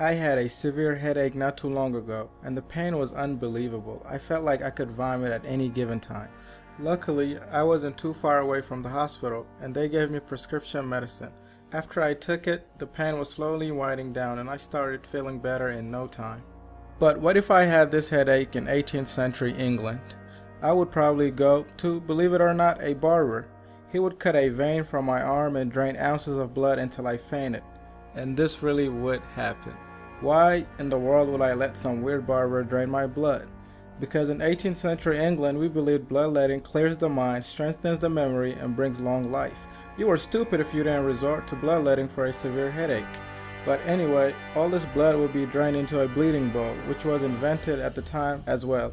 I had a severe headache not too long ago, and the pain was unbelievable. I felt like I could vomit at any given time. Luckily, I wasn't too far away from the hospital, and they gave me prescription medicine. After I took it, the pain was slowly winding down, and I started feeling better in no time. But what if I had this headache in 18th century England? I would probably go to, believe it or not, a barber. He would cut a vein from my arm and drain ounces of blood until I fainted. And this really would happen. Why in the world would I let some weird barber drain my blood? Because in 18th century England, we believed bloodletting clears the mind, strengthens the memory, and brings long life. You were stupid if you didn't resort to bloodletting for a severe headache. But anyway, all this blood would be drained into a bleeding bowl, which was invented at the time as well.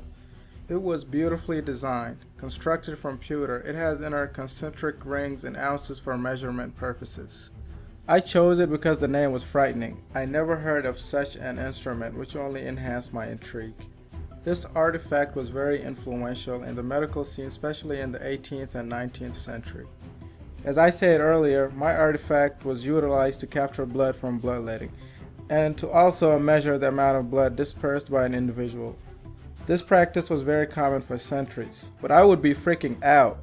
It was beautifully designed, constructed from pewter. It has inner concentric rings and ounces for measurement purposes. I chose it because the name was frightening. I never heard of such an instrument, which only enhanced my intrigue. This artifact was very influential in the medical scene, especially in the 18th and 19th century. As I said earlier, my artifact was utilized to capture blood from bloodletting, and to also measure the amount of blood dispersed by an individual. This practice was very common for centuries, but I would be freaking out.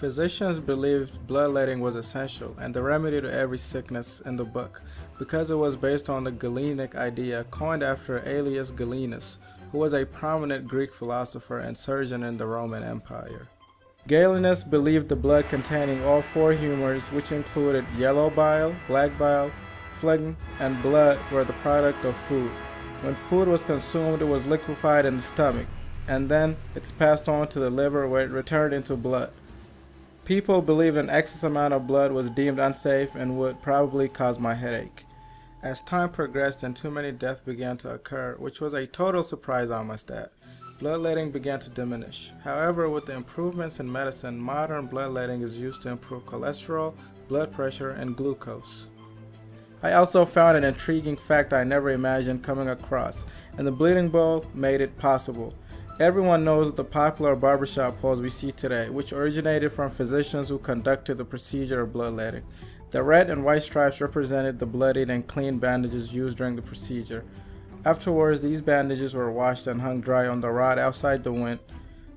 Physicians believed bloodletting was essential and the remedy to every sickness in the book because it was based on the Galenic idea coined after Aelius Galenus, who was a prominent Greek philosopher and surgeon in the Roman Empire. Galenus believed the blood containing all four humors, which included yellow bile, black bile, phlegm, and blood, were the product of food. When food was consumed, it was liquefied in the stomach, and then it's passed on to the liver where it returned into blood. People believed an excess amount of blood was deemed unsafe and would probably cause my headache. As time progressed and too many deaths began to occur, which was a total surprise I must add, bloodletting began to diminish. However, with the improvements in medicine, modern bloodletting is used to improve cholesterol, blood pressure, and glucose. I also found an intriguing fact I never imagined coming across, and the bleeding bowl made it possible. Everyone knows the popular barbershop pose we see today, which originated from physicians who conducted the procedure of bloodletting. The red and white stripes represented the bloodied and clean bandages used during the procedure. Afterwards, these bandages were washed and hung dry on the rod outside the wind.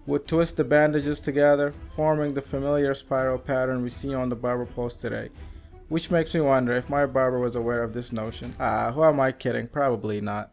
Would twist the bandages together, forming the familiar spiral pattern we see on the barber poles today. Which makes me wonder if my barber was aware of this notion. Who am I kidding? Probably not.